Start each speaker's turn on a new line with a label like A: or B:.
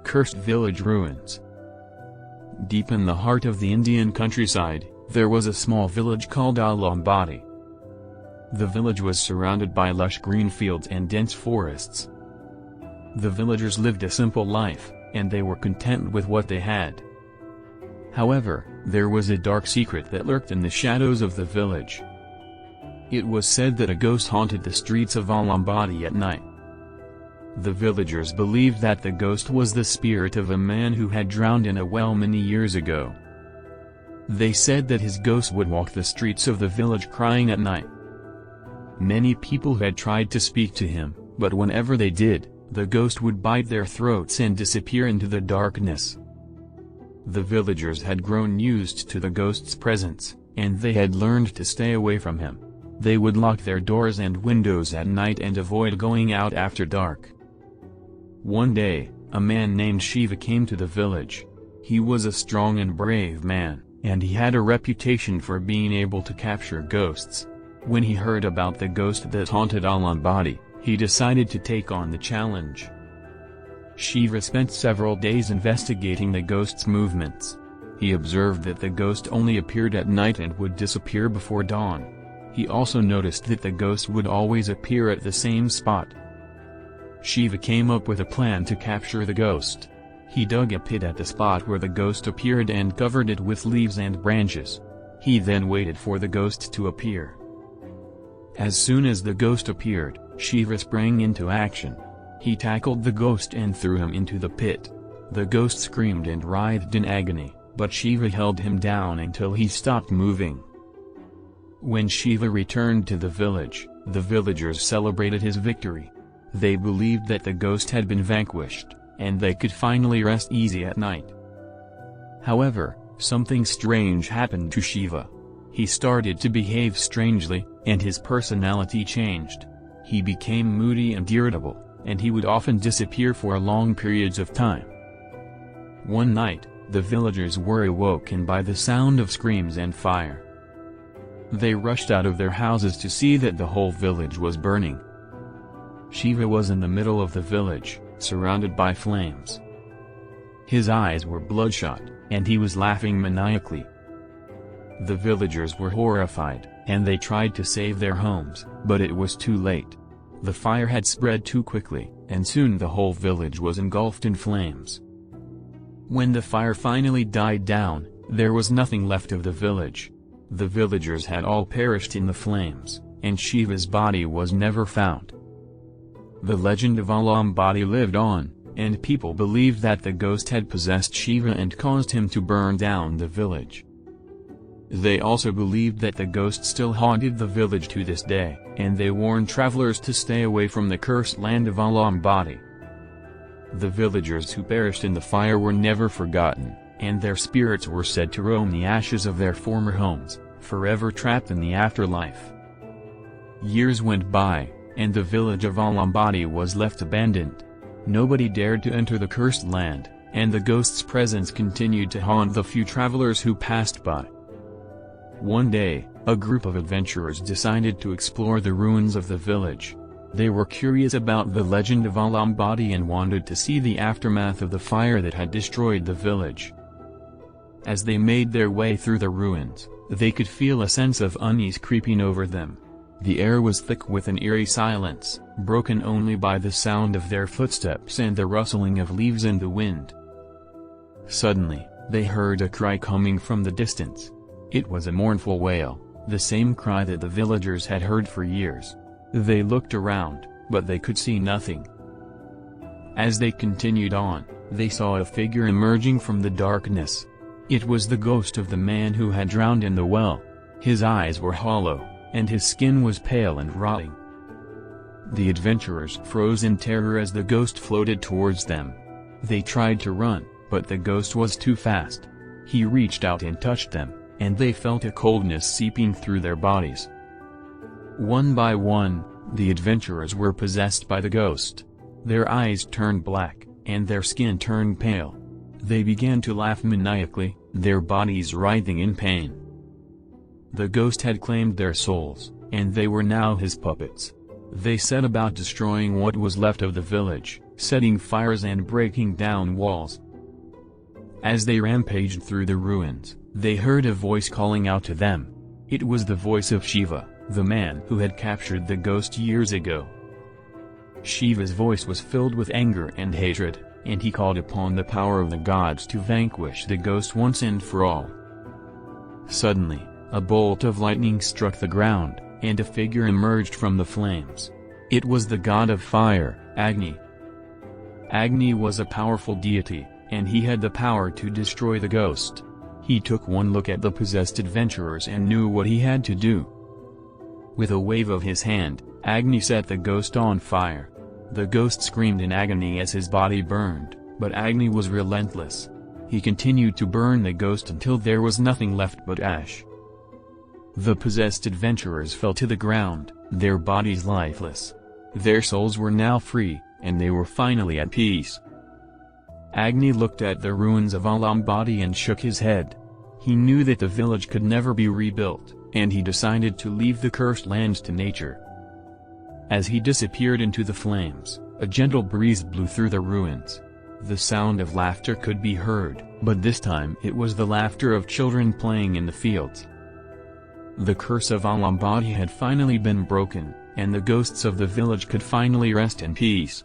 A: cursed village ruins. Deep in the heart of the Indian countryside, there was a small village called Alambadi. The village was surrounded by lush green fields and dense forests. The villagers lived a simple life, and they were content with what they had. However, there was a dark secret that lurked in the shadows of the village. It was said that a ghost haunted the streets of Alambadi at night. The villagers believed that the ghost was the spirit of a man who had drowned in a well many years ago. They said that his ghost would walk the streets of the village crying at night. Many people had tried to speak to him, but whenever they did, the ghost would bite their throats and disappear into the darkness. The villagers had grown used to the ghost's presence, and they had learned to stay away from him. They would lock their doors and windows at night and avoid going out after dark. One day, a man named Shiva came to the village. He was a strong and brave man, and he had a reputation for being able to capture ghosts. When he heard about the ghost that haunted Alambadi, he decided to take on the challenge. Shiva spent several days investigating the ghost's movements. He observed that the ghost only appeared at night and would disappear before dawn. He also noticed that the ghost would always appear at the same spot. Shiva came up with a plan to capture the ghost. He dug a pit at the spot where the ghost appeared and covered it with leaves and branches. He then waited for the ghost to appear. As soon as the ghost appeared, Shiva sprang into action. He tackled the ghost and threw him into the pit. The ghost screamed and writhed in agony, but Shiva held him down until he stopped moving. When Shiva returned to the village, the villagers celebrated his victory. They believed that the ghost had been vanquished, and they could finally rest easy at night. However, something strange happened to Shiva. He started to behave strangely, and his personality changed. He became moody and irritable, and he would often disappear for long periods of time. One night, the villagers were awoken by the sound of screams and fire. They rushed out of their houses to see that the whole village was burning. Shiva was in the middle of the village, surrounded by flames. His eyes were bloodshot, and he was laughing maniacally. The villagers were horrified, and they tried to save their homes, but it was too late. The fire had spread too quickly, and soon the whole village was engulfed in flames. When the fire finally died down, there was nothing left of the village. The villagers had all perished in the flames, and Shiva's body was never found. The legend of Alambadi lived on, and people believed that the ghost had possessed Shiva and caused him to burn down the village. They also believed that the ghost still haunted the village to this day, and they warned travelers to stay away from the cursed land of Alambadi. The villagers who perished in the fire were never forgotten, and their spirits were said to roam the ashes of their former homes, forever trapped in the afterlife. Years went by, and the village of Alambadi was left abandoned. Nobody dared to enter the cursed land, and the ghost's presence continued to haunt the few travelers who passed by. One day, a group of adventurers decided to explore the ruins of the village. They were curious about the legend of Alambadi and wanted to see the aftermath of the fire that had destroyed the village. As they made their way through the ruins, they could feel a sense of unease creeping over them. The air was thick with an eerie silence, broken only by the sound of their footsteps and the rustling of leaves in the wind. Suddenly, they heard a cry coming from the distance. It was a mournful wail, the same cry that the villagers had heard for years. They looked around, but they could see nothing. As they continued on, they saw a figure emerging from the darkness. It was the ghost of the man who had drowned in the well. His eyes were hollow, and his skin was pale and rotting. The adventurers froze in terror as the ghost floated towards them. They tried to run, but the ghost was too fast. He reached out and touched them, and they felt a coldness seeping through their bodies. One by one, the adventurers were possessed by the ghost. Their eyes turned black, and their skin turned pale. They began to laugh maniacally, their bodies writhing in pain. The ghost had claimed their souls, and they were now his puppets. They set about destroying what was left of the village, setting fires and breaking down walls. As they rampaged through the ruins, they heard a voice calling out to them. It was the voice of Shiva, the man who had captured the ghost years ago. Shiva's voice was filled with anger and hatred, and he called upon the power of the gods to vanquish the ghost once and for all. Suddenly, a bolt of lightning struck the ground, and a figure emerged from the flames. It was the god of fire, Agni. Agni was a powerful deity, and he had the power to destroy the ghost. He took one look at the possessed adventurers and knew what he had to do. With a wave of his hand, Agni set the ghost on fire. The ghost screamed in agony as his body burned, but Agni was relentless. He continued to burn the ghost until there was nothing left but ash. The possessed adventurers fell to the ground, their bodies lifeless. Their souls were now free, and they were finally at peace. Agni looked at the ruins of Alambadi and shook his head. He knew that the village could never be rebuilt, and he decided to leave the cursed lands to nature. As he disappeared into the flames, a gentle breeze blew through the ruins. The sound of laughter could be heard, but this time it was the laughter of children playing in the fields. The curse of Alambadi had finally been broken, and the ghosts of the village could finally rest in peace.